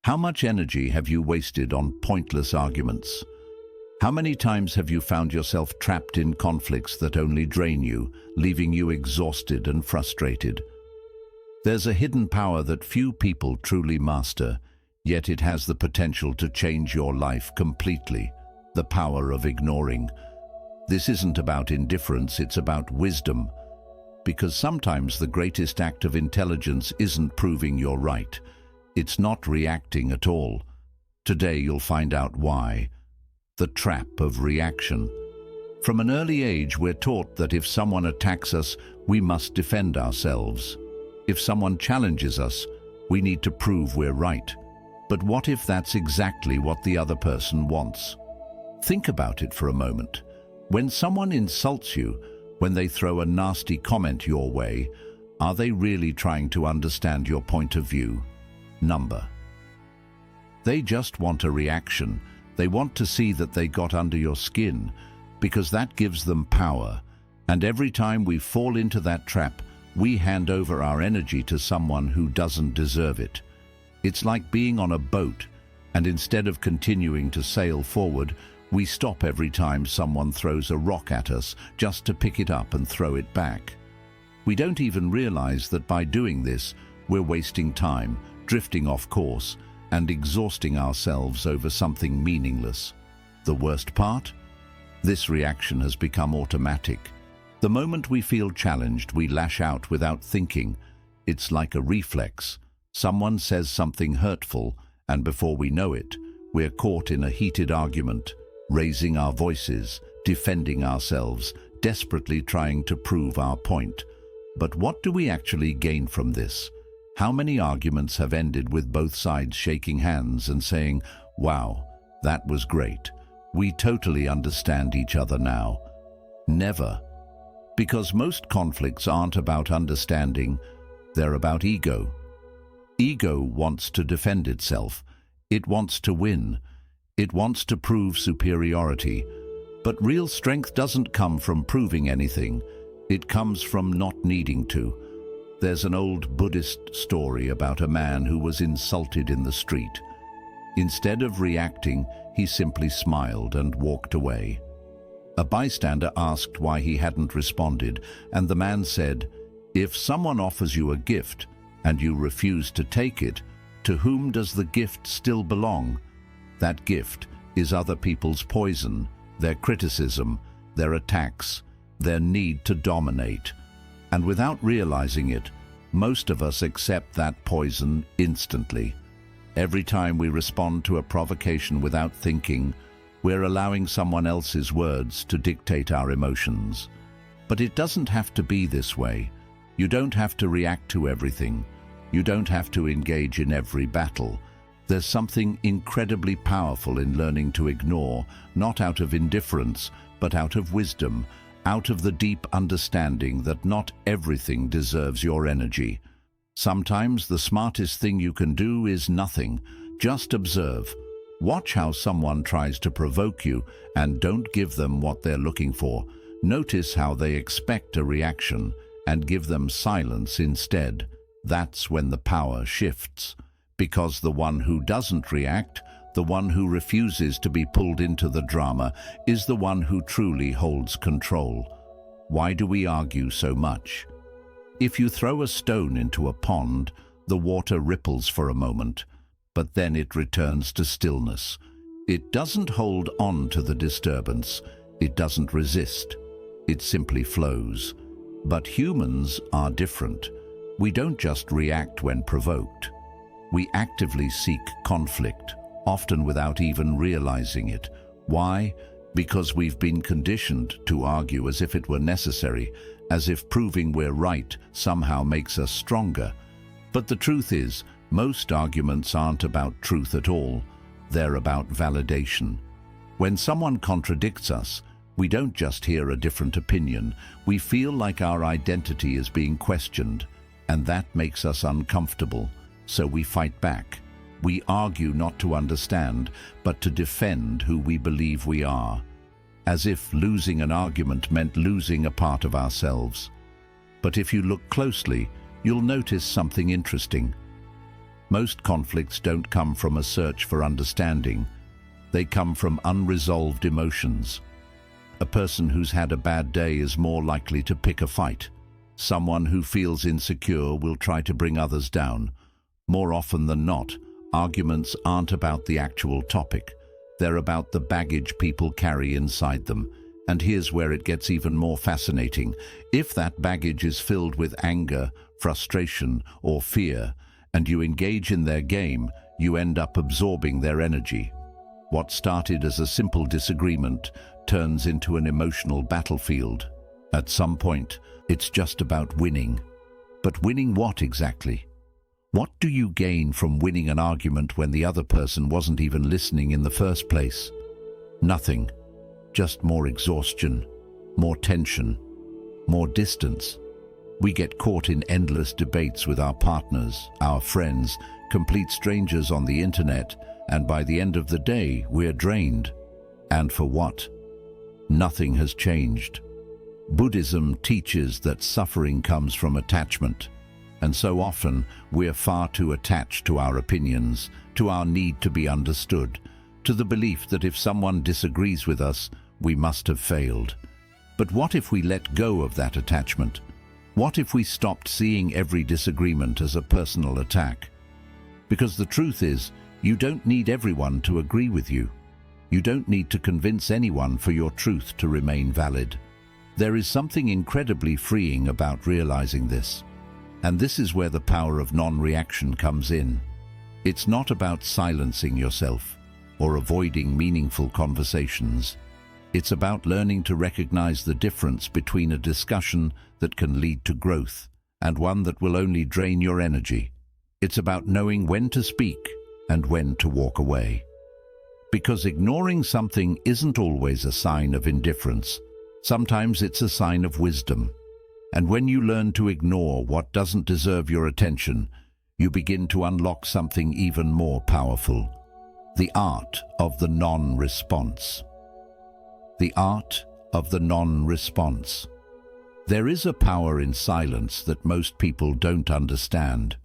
How much energy have you wasted on pointless arguments? How many times have you found yourself trapped in conflicts that only drain you, leaving you exhausted and frustrated? There's a hidden power that few people truly master, yet it has the potential to change your life completely. The power of ignoring. This isn't about indifference, it's about wisdom. Because sometimes the greatest act of intelligence isn't proving you're right. It's not reacting at all. Today you'll find out why. The trap of reaction. From an early age, we're taught that if someone attacks us, we must defend ourselves. If someone challenges us, we need to prove we're right. But what if that's exactly what the other person wants? Think about it for a moment. When someone insults you, when they throw a nasty comment your way, are they really trying to understand your point of view? They just want a reaction. They want to see that they got under your skin, because that gives them power. And every time we fall into that trap, we hand over our energy to someone who doesn't deserve it. It's like being on a boat, and instead of continuing to sail forward, we stop every time someone throws a rock at us just to pick it up and throw it back. We don't even realize that by doing this, we're wasting time, drifting off course, and exhausting ourselves over something meaningless. The worst part? This reaction has become automatic. The moment we feel challenged, we lash out without thinking. It's like a reflex. Someone says something hurtful, and before we know it, we're caught in a heated argument, raising our voices, defending ourselves, desperately trying to prove our point. But what do we actually gain from this? How many arguments have ended with both sides shaking hands and saying, "Wow, that was great. We totally understand each other now"? Never. Because most conflicts aren't about understanding, they're about ego. Ego wants to defend itself. It wants to win. It wants to prove superiority. But real strength doesn't come from proving anything. It comes from not needing to. There's an old Buddhist story about a man who was insulted in the street. Instead of reacting, he simply smiled and walked away. A bystander asked why he hadn't responded, and the man said, "If someone offers you a gift and you refuse to take it, to whom does the gift still belong? That gift is other people's poison, their criticism, their attacks, their need to dominate." And without realizing it, most of us accept that poison instantly. Every time we respond to a provocation without thinking, we're allowing someone else's words to dictate our emotions. But it doesn't have to be this way. You don't have to react to everything. You don't have to engage in every battle. There's something incredibly powerful in learning to ignore, not out of indifference, but out of wisdom, out of the deep understanding that not everything deserves your energy. Sometimes the smartest thing you can do is nothing. Just observe. Watch how someone tries to provoke you and don't give them what they're looking for. Notice how they expect a reaction and give them silence instead. That's when the power shifts. Because the one who doesn't react, the one who refuses to be pulled into the drama, is the one who truly holds control. Why do we argue so much? If you throw a stone into a pond, the water ripples for a moment, but then it returns to stillness. It doesn't hold on to the disturbance. It doesn't resist. It simply flows. But humans are different. We don't just react when provoked. We actively seek conflict, often without even realizing it. Why? Because we've been conditioned to argue as if it were necessary, as if proving we're right somehow makes us stronger. But the truth is, most arguments aren't about truth at all. They're about validation. When someone contradicts us, we don't just hear a different opinion. We feel like our identity is being questioned, and that makes us uncomfortable. So we fight back. We argue not to understand, but to defend who we believe we are, as if losing an argument meant losing a part of ourselves. But if you look closely, you'll notice something interesting. Most conflicts don't come from a search for understanding. They come from unresolved emotions. A person who's had a bad day is more likely to pick a fight. Someone who feels insecure will try to bring others down. More often than not, arguments aren't about the actual topic. They're about the baggage people carry inside them. And here's where it gets even more fascinating. If that baggage is filled with anger, frustration, or fear, and you engage in their game, you end up absorbing their energy. What started as a simple disagreement turns into an emotional battlefield. At some point, it's just about winning. But winning what exactly? What do you gain from winning an argument when the other person wasn't even listening in the first place? Nothing. Just more exhaustion, more tension, more distance. We get caught in endless debates with our partners, our friends, complete strangers on the internet, and by the end of the day, we're drained. And for what? Nothing has changed. Buddhism teaches that suffering comes from attachment, and so often we're far too attached to our opinions, to our need to be understood, to the belief that if someone disagrees with us, we must have failed. But what if we let go of that attachment? What if we stopped seeing every disagreement as a personal attack? Because the truth is, you don't need everyone to agree with you. You don't need to convince anyone for your truth to remain valid. There is something incredibly freeing about realizing this. And this is where the power of non-reaction comes in. It's not about silencing yourself or avoiding meaningful conversations. It's about learning to recognize the difference between a discussion that can lead to growth and one that will only drain your energy. It's about knowing when to speak and when to walk away. Because ignoring something isn't always a sign of indifference. Sometimes it's a sign of wisdom. And when you learn to ignore what doesn't deserve your attention, you begin to unlock something even more powerful. The art of the non-response. The art of the non-response. There is a power in silence that most people don't understand.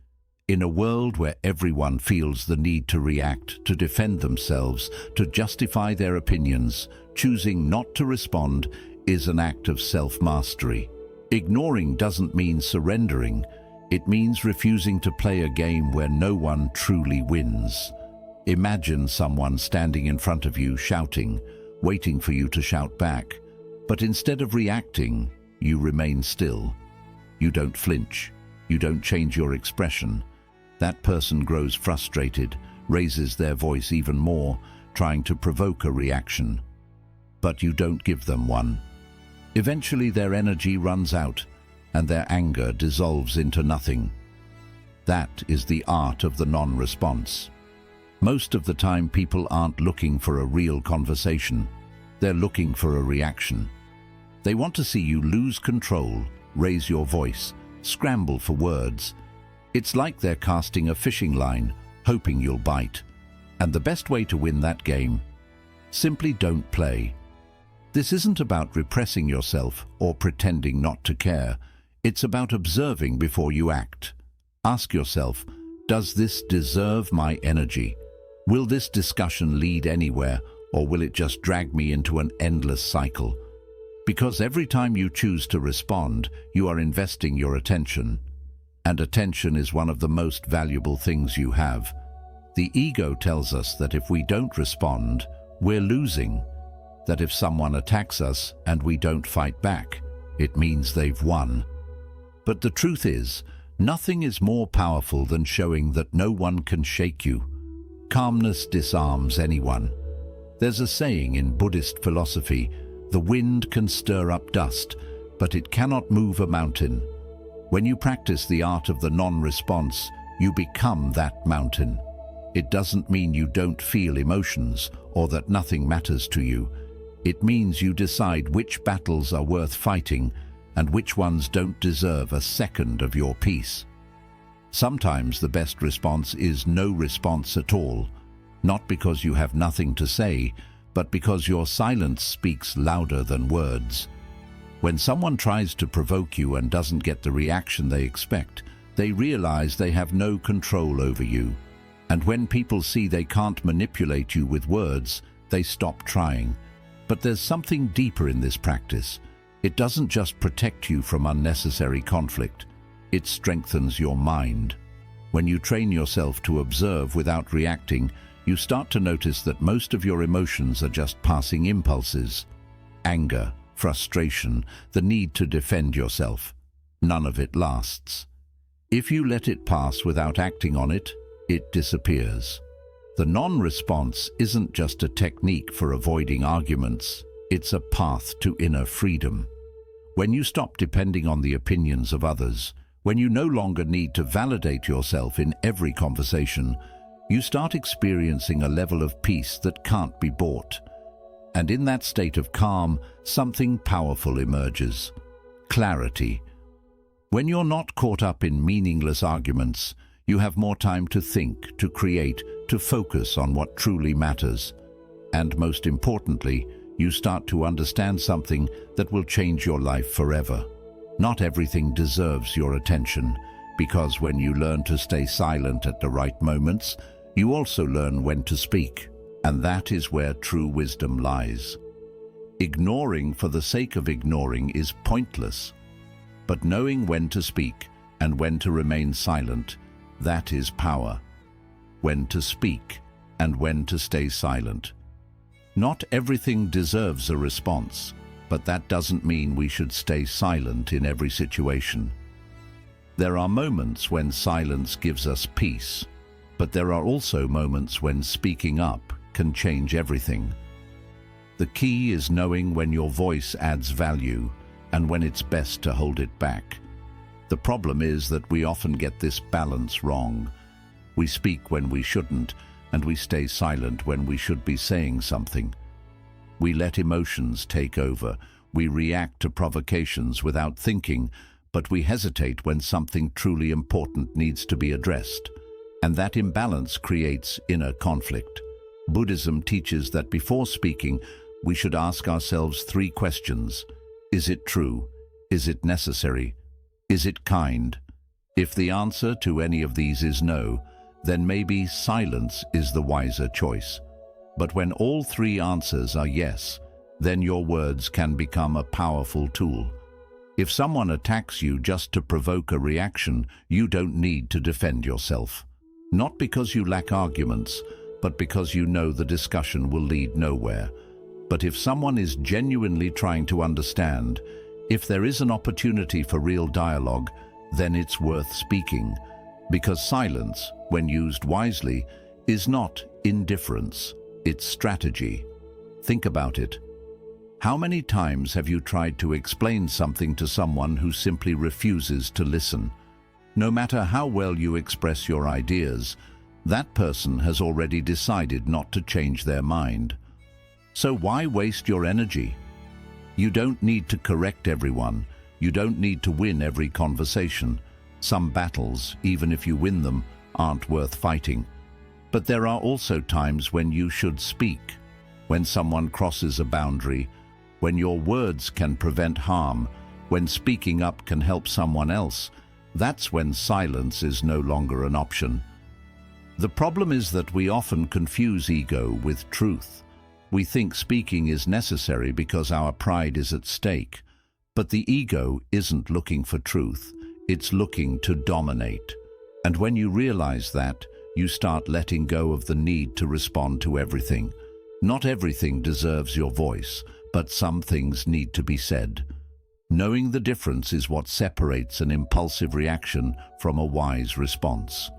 In a world where everyone feels the need to react, to defend themselves, to justify their opinions, choosing not to respond is an act of self-mastery. Ignoring doesn't mean surrendering. It means refusing to play a game where no one truly wins. Imagine someone standing in front of you shouting, waiting for you to shout back. But instead of reacting, you remain still. You don't flinch. You don't change your expression. That person grows frustrated, raises their voice even more, trying to provoke a reaction. But you don't give them one. Eventually their energy runs out, and their anger dissolves into nothing. That is the art of the non-response. Most of the time people aren't looking for a real conversation. They're looking for a reaction. They want to see you lose control, raise your voice, scramble for words. It's like they're casting a fishing line, hoping you'll bite. And the best way to win that game? Simply don't play. This isn't about repressing yourself or pretending not to care. It's about observing before you act. Ask yourself, does this deserve my energy? Will this discussion lead anywhere, or will it just drag me into an endless cycle? Because every time you choose to respond, you are investing your attention. And attention is one of the most valuable things you have. The ego tells us that if we don't respond, we're losing. That if someone attacks us and we don't fight back, it means they've won. But the truth is, nothing is more powerful than showing that no one can shake you. Calmness disarms anyone. There's a saying in Buddhist philosophy, the wind can stir up dust, but it cannot move a mountain. When you practice the art of the non-response, you become that mountain. It doesn't mean you don't feel emotions or that nothing matters to you. It means you decide which battles are worth fighting and which ones don't deserve a second of your peace. Sometimes the best response is no response at all, not because you have nothing to say, but because your silence speaks louder than words. When someone tries to provoke you and doesn't get the reaction they expect, They realize they have no control over you. And when people see they can't manipulate you with words, they stop trying. But there's something deeper in this practice. It doesn't just protect you from unnecessary conflict. It strengthens your mind. When you train yourself to observe without reacting, you start to notice that most of your emotions are just passing impulses. Anger, frustration, the need to defend yourself. None of it lasts. If you let it pass without acting on it, it disappears. The non-response isn't just a technique for avoiding arguments, it's a path to inner freedom. When you stop depending on the opinions of others, when you no longer need to validate yourself in every conversation, you start experiencing a level of peace that can't be bought. And in that state of calm, something powerful emerges. Clarity. When you're not caught up in meaningless arguments, you have more time to think, to create, to focus on what truly matters. And most importantly, you start to understand something that will change your life forever. Not everything deserves your attention, because when you learn to stay silent at the right moments, you also learn when to speak. And that is where true wisdom lies. Ignoring for the sake of ignoring is pointless. But knowing when to speak and when to remain silent, that is power. When to speak and when to stay silent. Not everything deserves a response, but that doesn't mean we should stay silent in every situation. There are moments when silence gives us peace, but there are also moments when speaking up can change everything. The key is knowing when your voice adds value and when it's best to hold it back. The problem is that we often get this balance wrong. We speak when we shouldn't, and we stay silent when we should be saying something. We let emotions take over. We react to provocations without thinking, but we hesitate when something truly important needs to be addressed. And that imbalance creates inner conflict. Buddhism teaches that before speaking, we should ask ourselves 3 questions. Is it true? Is it necessary? Is it kind? If the answer to any of these is no, then maybe silence is the wiser choice. But when all 3 answers are yes, then your words can become a powerful tool. If someone attacks you just to provoke a reaction, you don't need to defend yourself. Not because you lack arguments, but because you know the discussion will lead nowhere. But if someone is genuinely trying to understand, if there is an opportunity for real dialogue, then it's worth speaking. Because silence, when used wisely, is not indifference, it's strategy. Think about it. How many times have you tried to explain something to someone who simply refuses to listen? No matter how well you express your ideas, that person has already decided not to change their mind. So why waste your energy? You don't need to correct everyone. You don't need to win every conversation. Some battles, even if you win them, aren't worth fighting. But there are also times when you should speak, when someone crosses a boundary, when your words can prevent harm, when speaking up can help someone else. That's when silence is no longer an option. The problem is that we often confuse ego with truth. We think speaking is necessary because our pride is at stake. But the ego isn't looking for truth, it's looking to dominate. And when you realize that, you start letting go of the need to respond to everything. Not everything deserves your voice, but some things need to be said. Knowing the difference is what separates an impulsive reaction from a wise response.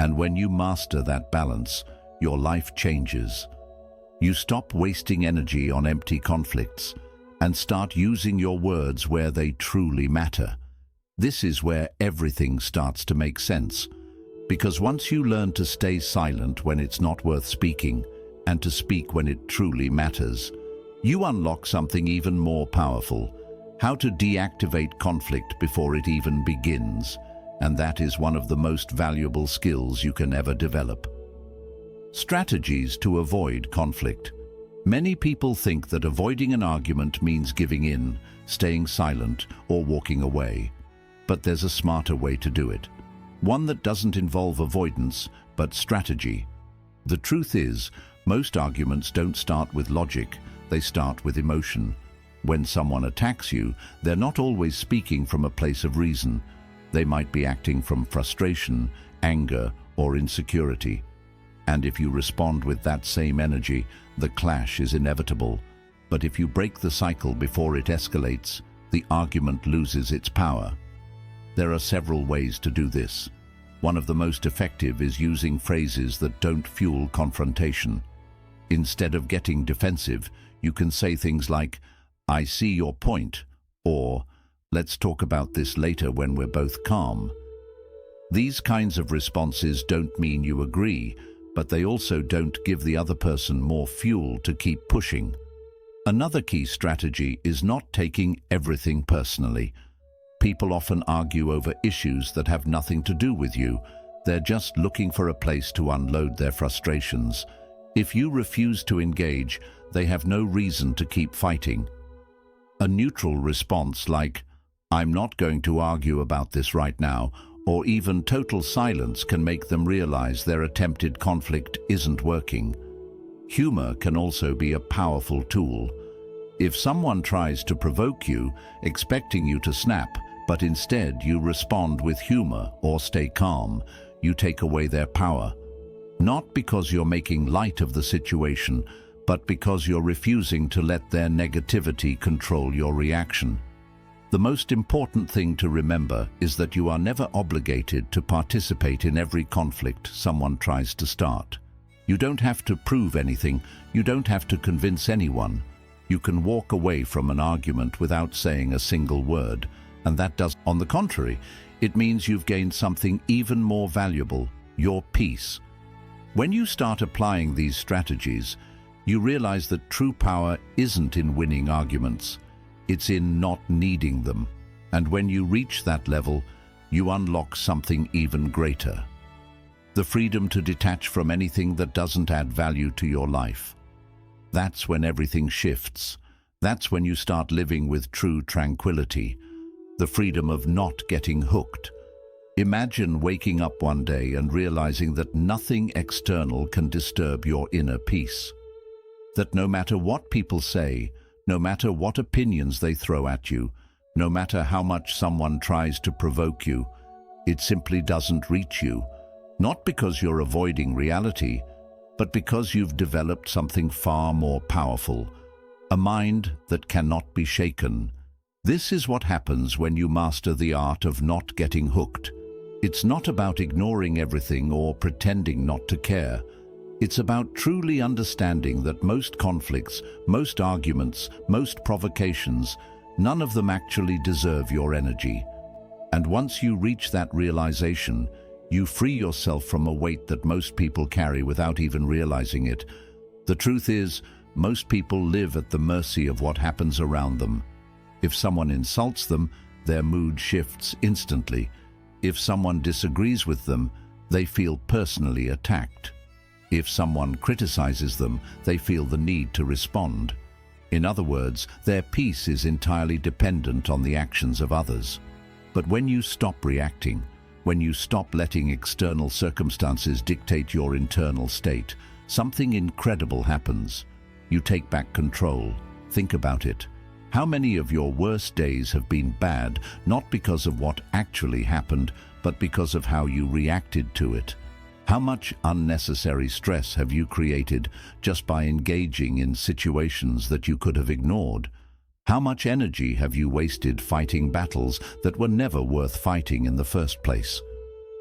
And when you master that balance, your life changes. You stop wasting energy on empty conflicts and start using your words where they truly matter. This is where everything starts to make sense. Because once you learn to stay silent when it's not worth speaking and to speak when it truly matters, you unlock something even more powerful. How to deactivate conflict before it even begins, and that is one of the most valuable skills you can ever develop. Strategies to avoid conflict. Many people think that avoiding an argument means giving in, staying silent, or walking away. But there's a smarter way to do it. one that doesn't involve avoidance, but strategy. The truth is, most arguments don't start with logic, they start with emotion. When someone attacks you, they're not always speaking from a place of reason. They might be acting from frustration, anger, or insecurity. And if you respond with that same energy, the clash is inevitable. But if you break the cycle before it escalates, the argument loses its power. There are several ways to do this. One of the most effective is using phrases that don't fuel confrontation. Instead of getting defensive, you can say things like, "I see your point," or "Let's talk about this later when we're both calm." These kinds of responses don't mean you agree, but they also don't give the other person more fuel to keep pushing. Another key strategy is not taking everything personally. People often argue over issues that have nothing to do with you. They're just looking for a place to unload their frustrations. If you refuse to engage, they have no reason to keep fighting. A neutral response like, "I'm not going to argue about this right now," or even total silence can make them realize their attempted conflict isn't working. Humor can also be a powerful tool. If someone tries to provoke you, expecting you to snap, but instead you respond with humor or stay calm, you take away their power. Not because you're making light of the situation, but because you're refusing to let their negativity control your reaction. The most important thing to remember is that you are never obligated to participate in every conflict someone tries to start. You don't have to prove anything, you don't have to convince anyone. You can walk away from an argument without saying a single word, and that does, on the contrary, it means you've gained something even more valuable, your peace. When you start applying these strategies, you realize that true power isn't in winning arguments. It's in not needing them. And when you reach that level, you unlock something even greater. The freedom to detach from anything that doesn't add value to your life. That's when everything shifts. That's when you start living with true tranquility. The freedom of not getting hooked. Imagine waking up one day and realizing that nothing external can disturb your inner peace. That no matter what people say, no matter what opinions they throw at you, no matter how much someone tries to provoke you, it simply doesn't reach you. Not because you're avoiding reality, but because you've developed something far more powerful, a mind that cannot be shaken. This is what happens when you master the art of not getting hooked. It's not about ignoring everything or pretending not to care. It's about truly understanding that most conflicts, most arguments, most provocations, none of them actually deserve your energy. And once you reach that realization, you free yourself from a weight that most people carry without even realizing it. The truth is, most people live at the mercy of what happens around them. If someone insults them, their mood shifts instantly. If someone disagrees with them, they feel personally attacked. If someone criticizes them, they feel the need to respond. In other words, their peace is entirely dependent on the actions of others. But when you stop reacting, when you stop letting external circumstances dictate your internal state, something incredible happens. You take back control. Think about it. How many of your worst days have been bad, not because of what actually happened, but because of how you reacted to it? How much unnecessary stress have you created just by engaging in situations that you could have ignored? How much energy have you wasted fighting battles that were never worth fighting in the first place?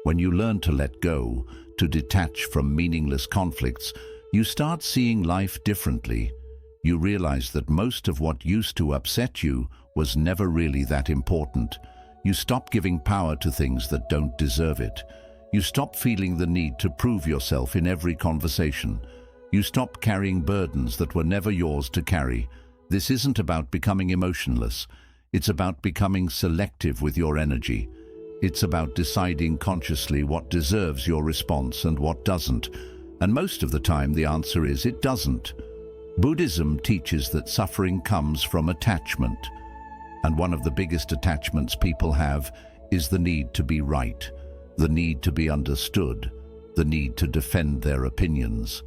When you learn to let go, to detach from meaningless conflicts, you start seeing life differently. You realize that most of what used to upset you was never really that important. You stop giving power to things that don't deserve it. You stop feeling the need to prove yourself in every conversation. You stop carrying burdens that were never yours to carry. This isn't about becoming emotionless. It's about becoming selective with your energy. It's about deciding consciously what deserves your response and what doesn't. And most of the time the answer is it doesn't. Buddhism teaches that suffering comes from attachment. And one of the biggest attachments people have is the need to be right. the need to be understood, the need to defend their opinions.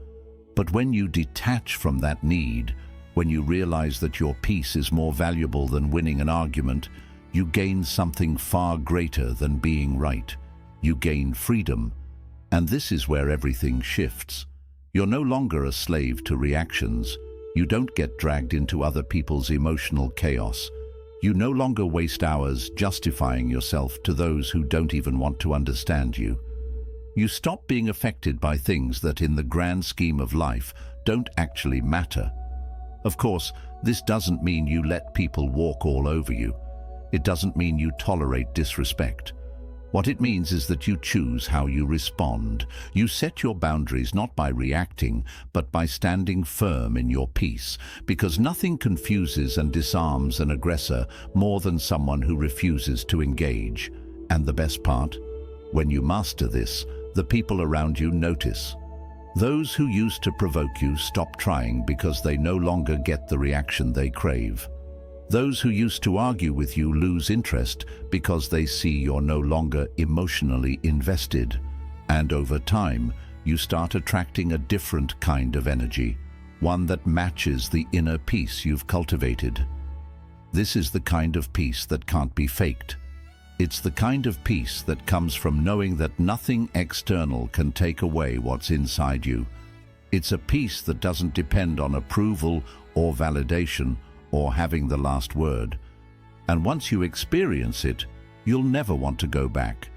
But when you detach from that need, when you realize that your peace is more valuable than winning an argument, you gain something far greater than being right. You gain freedom. And this is where everything shifts. You're no longer a slave to reactions. You don't get dragged into other people's emotional chaos. You no longer waste hours justifying yourself to those who don't even want to understand you. You stop being affected by things that in the grand scheme of life don't actually matter. Of course, this doesn't mean you let people walk all over you. It doesn't mean you tolerate disrespect. What it means is that you choose how you respond. You set your boundaries not by reacting, but by standing firm in your peace, because nothing confuses and disarms an aggressor more than someone who refuses to engage. And the best part? When you master this, the people around you notice. Those who used to provoke you stop trying because they no longer get the reaction they crave. Those who used to argue with you lose interest because they see you're no longer emotionally invested. And over time, you start attracting a different kind of energy, one that matches the inner peace you've cultivated. This is the kind of peace that can't be faked. It's the kind of peace that comes from knowing that nothing external can take away what's inside you. It's a peace that doesn't depend on approval or validation or having the last word. And once you experience it, you'll never want to go back.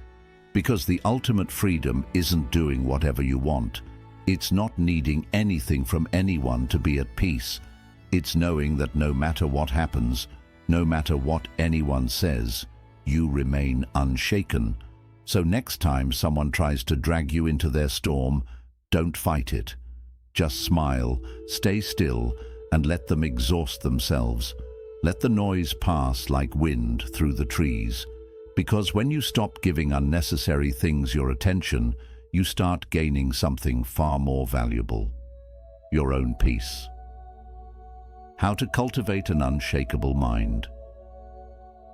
Because the ultimate freedom isn't doing whatever you want. It's not needing anything from anyone to be at peace. It's knowing that no matter what happens, no matter what anyone says, you remain unshaken. So next time someone tries to drag you into their storm, don't fight it. Just smile, stay still, and let them exhaust themselves. Let the noise pass like wind through the trees. Because when you stop giving unnecessary things your attention, you start gaining something far more valuable: your own peace. How to cultivate an unshakable mind.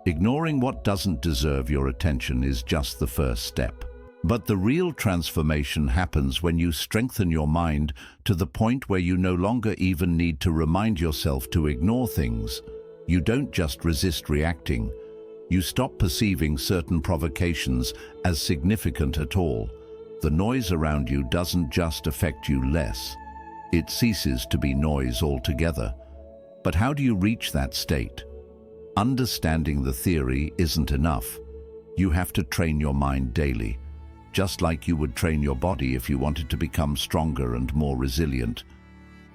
Ignoring what doesn't deserve your attention is just the first step. But the real transformation happens when you strengthen your mind to the point where you no longer even need to remind yourself to ignore things. You don't just resist reacting. You stop perceiving certain provocations as significant at all. The noise around you doesn't just affect you less. It ceases to be noise altogether. But how do you reach that state? Understanding the theory isn't enough. You have to train your mind daily, just like you would train your body if you wanted to become stronger and more resilient.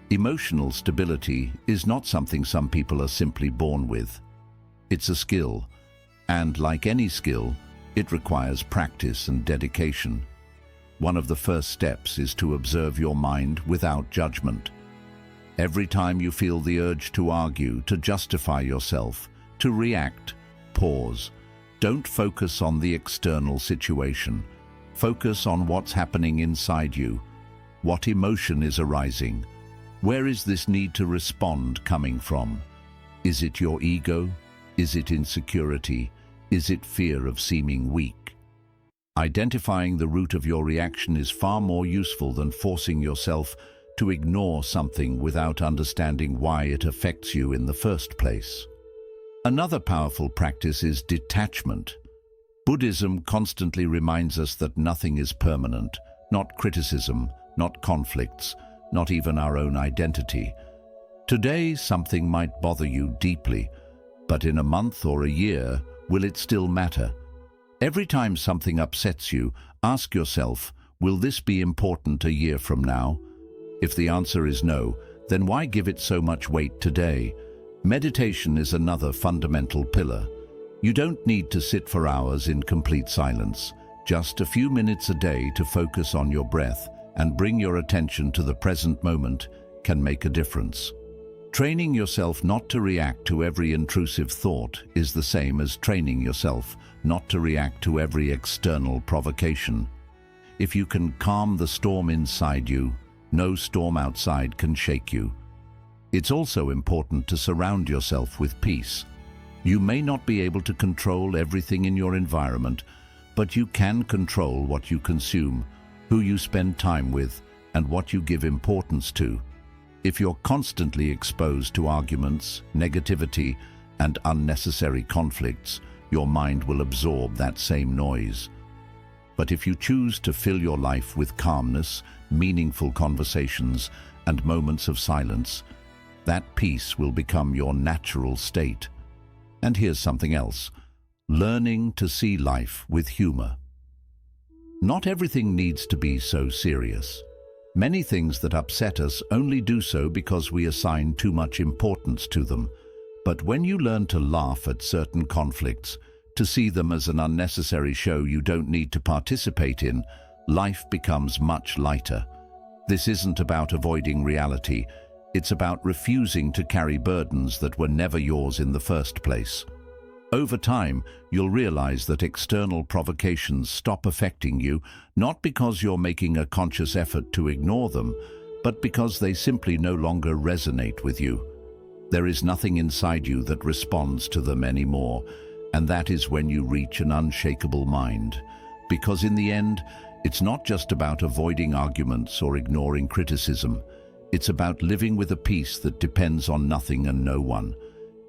Emotional stability is not something some people are simply born with. It's a skill, and like any skill, it requires practice and dedication. One of the first steps is to observe your mind without judgment. Every time you feel the urge to argue, to justify yourself, to react, pause. Don't focus on the external situation. Focus on what's happening inside you. What emotion is arising? Where is this need to respond coming from? Is it your ego? Is it insecurity? Is it fear of seeming weak? Identifying the root of your reaction is far more useful than forcing yourself to ignore something without understanding why it affects you in the first place. Another powerful practice is detachment. Buddhism constantly reminds us that nothing is permanent, not criticism, not conflicts, not even our own identity. Today, something might bother you deeply, but in a month or a year, will it still matter? Every time something upsets you, ask yourself, will this be important a year from now? If the answer is no, then why give it so much weight today? Meditation is another fundamental pillar. You don't need to sit for hours in complete silence. Just a few minutes a day to focus on your breath and bring your attention to the present moment can make a difference. Training yourself not to react to every intrusive thought is the same as training yourself not to react to every external provocation. If you can calm the storm inside you, no storm outside can shake you. It's also important to surround yourself with peace. You may not be able to control everything in your environment, But you can control what you consume, who you spend time with, and what you give importance to. If you're constantly exposed to arguments, negativity, and unnecessary conflicts, your mind will absorb that same noise. But if you choose to fill your life with calmness, meaningful conversations, and moments of silence, that peace will become your natural state. And here's something else: learning to see life with humor. Not everything needs to be so serious. Many things that upset us only do so because we assign too much importance to them. But when you learn to laugh at certain conflicts, to see them as an unnecessary show you don't need to participate in, life becomes much lighter. This isn't about avoiding reality. It's about refusing to carry burdens that were never yours in the first place. Over time, you'll realize that external provocations stop affecting you, not because you're making a conscious effort to ignore them, but because they simply no longer resonate with you. There is nothing inside you that responds to them anymore, and that is when you reach an unshakable mind. Because in the end, it's not just about avoiding arguments or ignoring criticism. It's about living with a peace that depends on nothing and no one.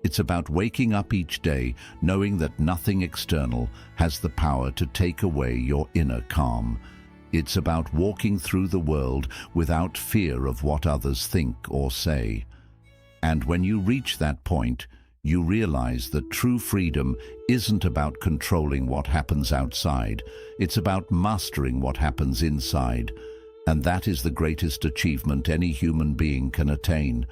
It's about waking up each day knowing that nothing external has the power to take away your inner calm. It's about walking through the world without fear of what others think or say. And when you reach that point, you realize that true freedom isn't about controlling what happens outside. It's about mastering what happens inside. And that is the greatest achievement any human being can attain.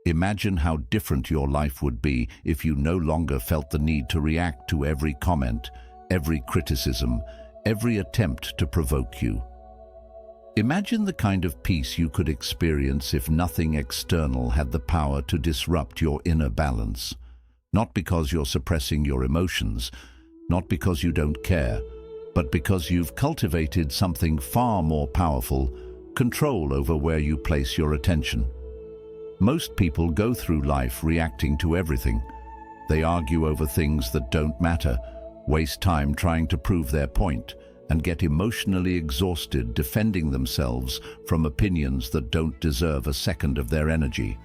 Imagine how different your life would be if you no longer felt the need to react to every comment, every criticism, every attempt to provoke you. Imagine the kind of peace you could experience if nothing external had the power to disrupt your inner balance. Not because you're suppressing your emotions, not because you don't care, but because you've cultivated something far more powerful: control over where you place your attention. Most people go through life reacting to everything. They argue over things that don't matter, waste time trying to prove their point, and get emotionally exhausted defending themselves from opinions that don't deserve a second of their energy.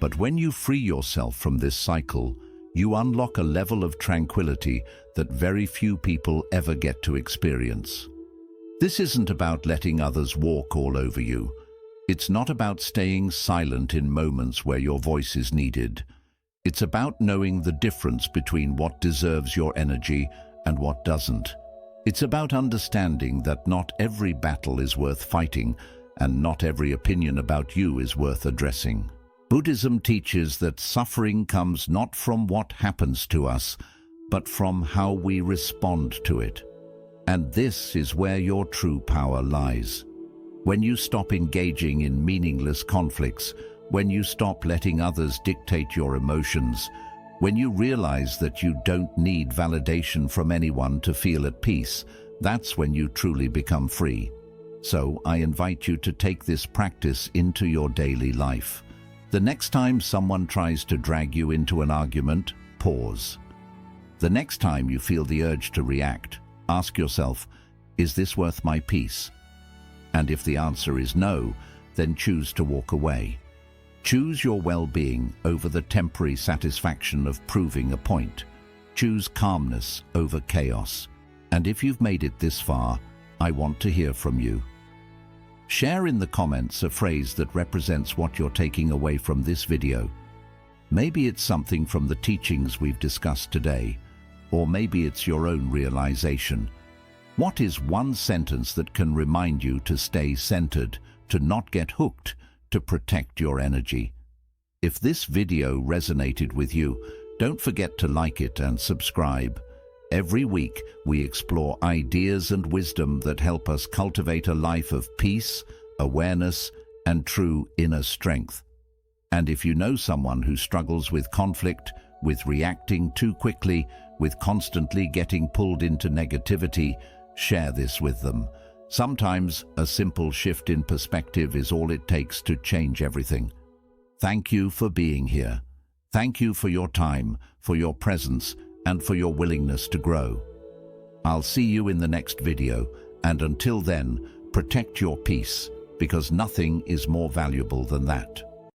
But when you free yourself from this cycle, you unlock a level of tranquility that very few people ever get to experience. This isn't about letting others walk all over you. It's not about staying silent in moments where your voice is needed. It's about knowing the difference between what deserves your energy and what doesn't. It's about understanding that not every battle is worth fighting, and not every opinion about you is worth addressing. Buddhism teaches that suffering comes not from what happens to us, but from how we respond to it. And this is where your true power lies. When you stop engaging in meaningless conflicts, when you stop letting others dictate your emotions, when you realize that you don't need validation from anyone to feel at peace, that's when you truly become free. So I invite you to take this practice into your daily life. The next time someone tries to drag you into an argument, pause. The next time you feel the urge to react, ask yourself, is this worth my peace? And if the answer is no, then choose to walk away. Choose your well-being over the temporary satisfaction of proving a point. Choose calmness over chaos. And if you've made it this far, I want to hear from you. Share in the comments a phrase that represents what you're taking away from this video. Maybe it's something from the teachings we've discussed today, or maybe it's your own realization. What is one sentence that can remind you to stay centered, to not get hooked, to protect your energy? If this video resonated with you, don't forget to like it and subscribe. Every week, we explore ideas and wisdom that help us cultivate a life of peace, awareness, and true inner strength. And if you know someone who struggles with conflict, with reacting too quickly, with constantly getting pulled into negativity, share this with them. Sometimes a simple shift in perspective is all it takes to change everything. Thank you for being here. Thank you for your time, for your presence, and for your willingness to grow. I'll see you in the next video, and until then, protect your peace, because nothing is more valuable than that.